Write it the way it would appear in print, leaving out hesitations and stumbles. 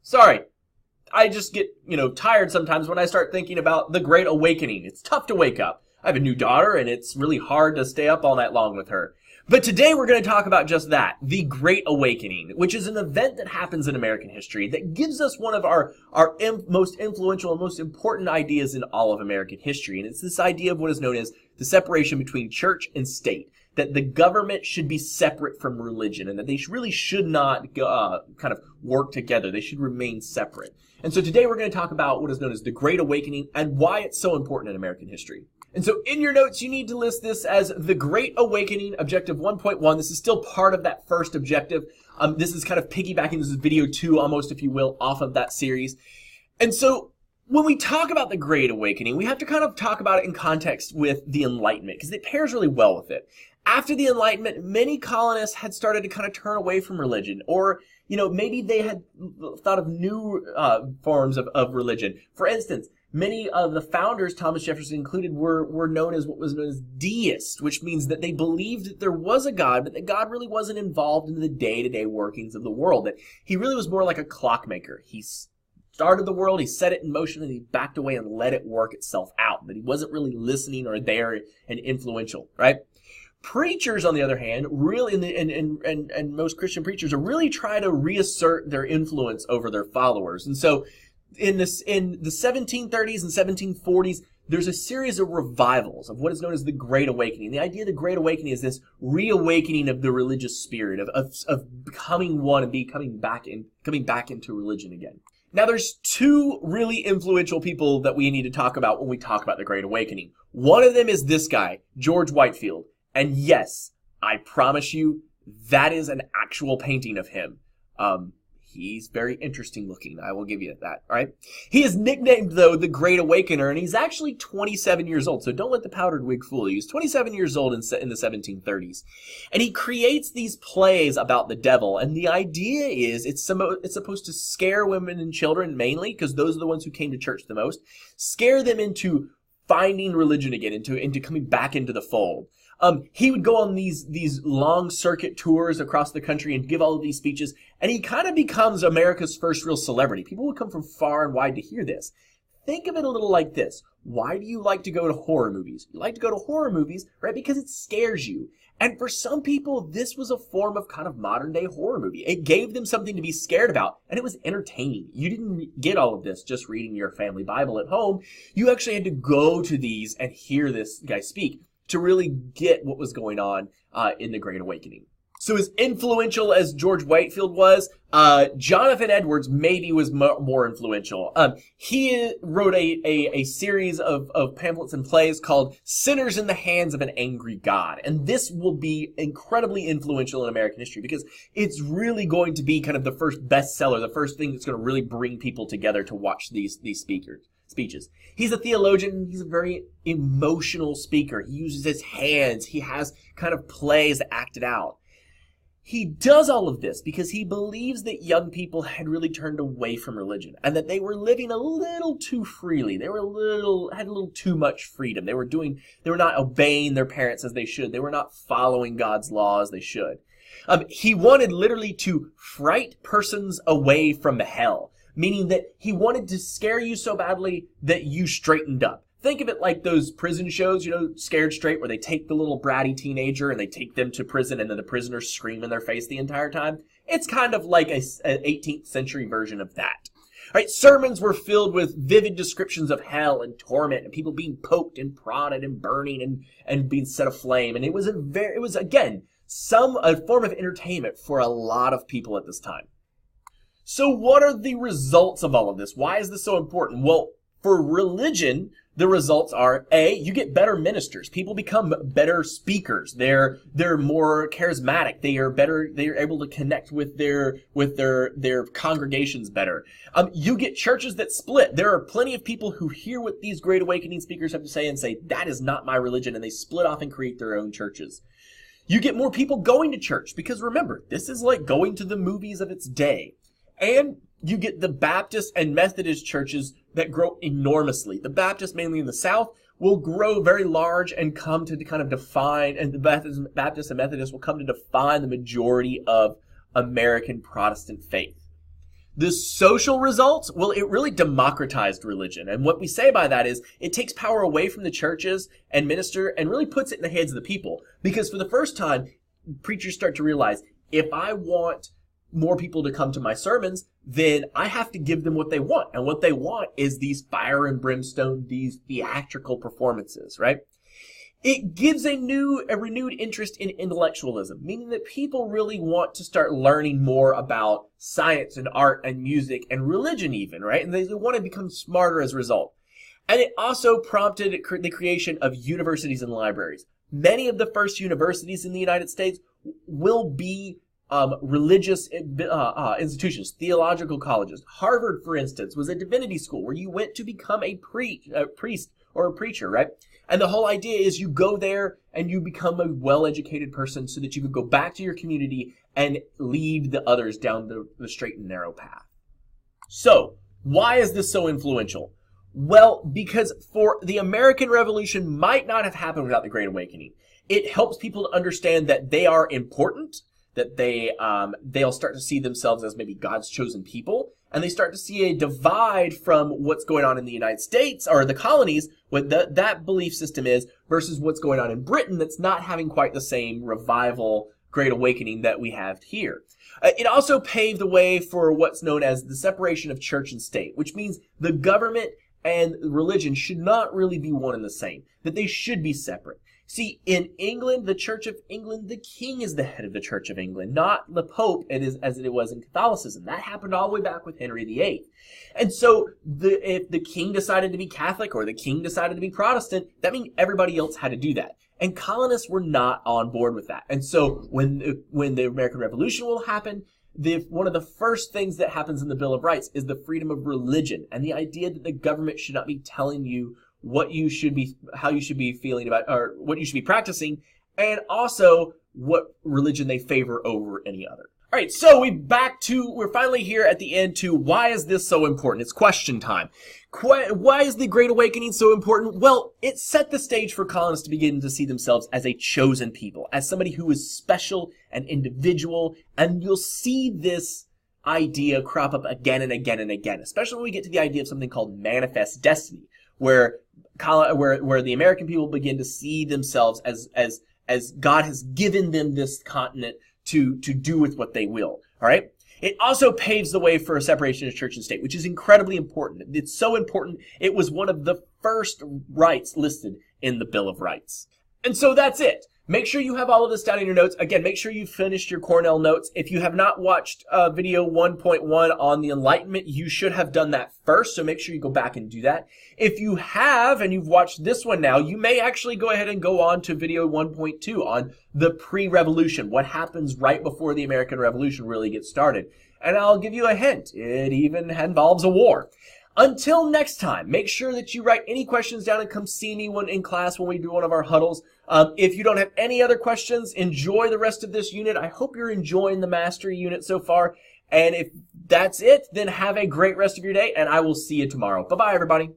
Sorry. I just get, tired sometimes when I start thinking about the Great Awakening. It's tough to wake up. I have a new daughter, and it's really hard to stay up all night long with her. But today we're going to talk about just that, the Great Awakening, which is an event that happens in American history that gives us one of our most influential and most important ideas in all of American history. And it's this idea of what is known as the separation between church and state, that the government should be separate from religion and that they really should not kind of work together. They should remain separate. And so today we're going to talk about what is known as the Great Awakening and why it's so important in American history. And so in your notes, you need to list this as the Great Awakening, Objective 1.1. This is still part of that first objective. This is kind of piggybacking, this is video 2 almost, if you will, off of that series. And so when we talk about the Great Awakening, we have to kind of talk about it in context with the Enlightenment, because it pairs really well with it. After the Enlightenment, many colonists had started to kind of turn away from religion, or maybe they had thought of new forms of religion. For instance, many of the founders, Thomas Jefferson included, were known as what was known as deists, which means that they believed that there was a God, but that God really wasn't involved in the day-to-day workings of the world, that he really was more like a clockmaker. He started the world, he set it in motion, and he backed away and let it work itself out, that he wasn't really listening or there and influential, right? Preachers, on the other hand, really, and most Christian preachers are really trying to reassert their influence over their followers. And so in the 1730s and 1740s, there's a series of revivals of what is known as the Great Awakening. The idea of the Great Awakening is this reawakening of the religious spirit, of becoming one and coming back into religion again. Now, there's two really influential people that we need to talk about when we talk about the Great Awakening. One of them is this guy, George Whitefield. And yes, I promise you, that is an actual painting of him. He's very interesting looking. I will give you that, all right? He is nicknamed, though, the Great Awakener, and he's actually 27 years old, so don't let the powdered wig fool you. He's 27 years old in the 1730s. And he creates these plays about the devil, and the idea is it's supposed to scare women and children mainly, because those are the ones who came to church the most, scare them into finding religion again, into coming back into the fold. He would go on these long circuit tours across the country and give all of these speeches, and he kind of becomes America's first real celebrity. People would come from far and wide to hear this. Think of it a little like this. Why do you like to go to horror movies? You like to go to horror movies, right, because it scares you. And for some people, this was a form of kind of modern-day horror movie. It gave them something to be scared about, and it was entertaining. You didn't get all of this just reading your family Bible at home. You actually had to go to these and hear this guy speak to really get what was going on in the Great Awakening. So as influential as George Whitefield was, Jonathan Edwards maybe was more influential. He wrote a series of pamphlets and plays called Sinners in the Hands of an Angry God. And this will be incredibly influential in American history because it's really going to be kind of the first bestseller, the first thing that's going to really bring people together to watch these speeches. He's a theologian. He's a very emotional speaker. He uses his hands. He has kind of plays acted out. He does all of this because he believes that young people had really turned away from religion and that they were living a little too freely. They were had a little too much freedom. They were not obeying their parents as they should. They were not following God's law as they should. He wanted literally to fright persons away from hell, meaning that he wanted to scare you so badly that you straightened up. Think of it like those prison shows, Scared Straight, where they take the little bratty teenager and they take them to prison and then the prisoners scream in their face the entire time. It's kind of like an 18th century version of that. All right, sermons were filled with vivid descriptions of hell and torment and people being poked and prodded and burning and being set aflame. And it was again, a form of entertainment for a lot of people at this time. So what are the results of all of this? Why is this so important? Well, for religion, the results are, A, you get better ministers. People become better speakers. They're more charismatic. They are able to connect with their congregations better. You get churches that split. There are plenty of people who hear what these Great Awakening speakers have to say and say, that is not my religion, and they split off and create their own churches. You get more people going to church because remember, this is like going to the movies of its day. And you get the Baptist and Methodist churches that grow enormously. The Baptists mainly in the South, will grow very large and come to kind of define, and the Baptists and Methodists will come to define the majority of American Protestant faith. The social results, well, it really democratized religion. And what we say by that is it takes power away from the churches and minister and really puts it in the hands of the people. Because for the first time, preachers start to realize, if I want more people to come to my sermons, then I have to give them what they want. And what they want is these fire and brimstone, these theatrical performances, right? It gives a renewed interest in intellectualism, meaning that people really want to start learning more about science and art and music and religion even, right? And they want to become smarter as a result. And it also prompted the creation of universities and libraries. Many of the first universities in the United States will be religious institutions, theological colleges. Harvard, for instance, was a divinity school where you went to become a priest or a preacher, right? And the whole idea is you go there and you become a well-educated person so that you can go back to your community and lead the others down the straight and narrow path. So, why is this so influential? Well, because for the American Revolution might not have happened without the Great Awakening. It helps people to understand that they are important, that they'll start to see themselves as maybe God's chosen people, and they start to see a divide from what's going on in the United States or the colonies, what that belief system is, versus what's going on in Britain that's not having quite the same revival, Great Awakening that we have here. It also paved the way for what's known as the separation of church and state, which means the government and religion should not really be one and the same, that they should be separate. See, in England, the Church of England, the king is the head of the Church of England, not the Pope as it was in Catholicism. That happened all the way back with Henry VIII. And so if the king decided to be Catholic or the king decided to be Protestant, that means everybody else had to do that. And colonists were not on board with that. And so when the American Revolution will happen, one of the first things that happens in the Bill of Rights is the freedom of religion and the idea that the government should not be telling you how you should be feeling about, or what you should be practicing, and also what religion they favor over any other. All right, so we're finally here at the end to why is this so important? It's question time. Why is the Great Awakening so important? Well, it set the stage for colonists to begin to see themselves as a chosen people, as somebody who is special and individual, and you'll see this idea crop up again and again and again, especially when we get to the idea of something called manifest destiny, where the American people begin to see themselves as God has given them this continent to do with what they will. All right. It also paves the way for a separation of church and state, which is incredibly important. It's so important. It was one of the first rights listed in the Bill of Rights. And so that's it. Make sure you have all of this down in your notes. Again, make sure you finished your Cornell notes. If you have not watched video 1.1 on the Enlightenment, you should have done that first, so make sure you go back and do that. If you have, and you've watched this one now, you may actually go ahead and go on to video 1.2 on the pre-revolution, what happens right before the American Revolution really gets started. And I'll give you a hint, it even involves a war. Until next time, make sure that you write any questions down and come see me in class when we do one of our huddles. If you don't have any other questions, enjoy the rest of this unit. I hope you're enjoying the mastery unit so far. And if that's it, then have a great rest of your day, and I will see you tomorrow. Bye-bye, everybody.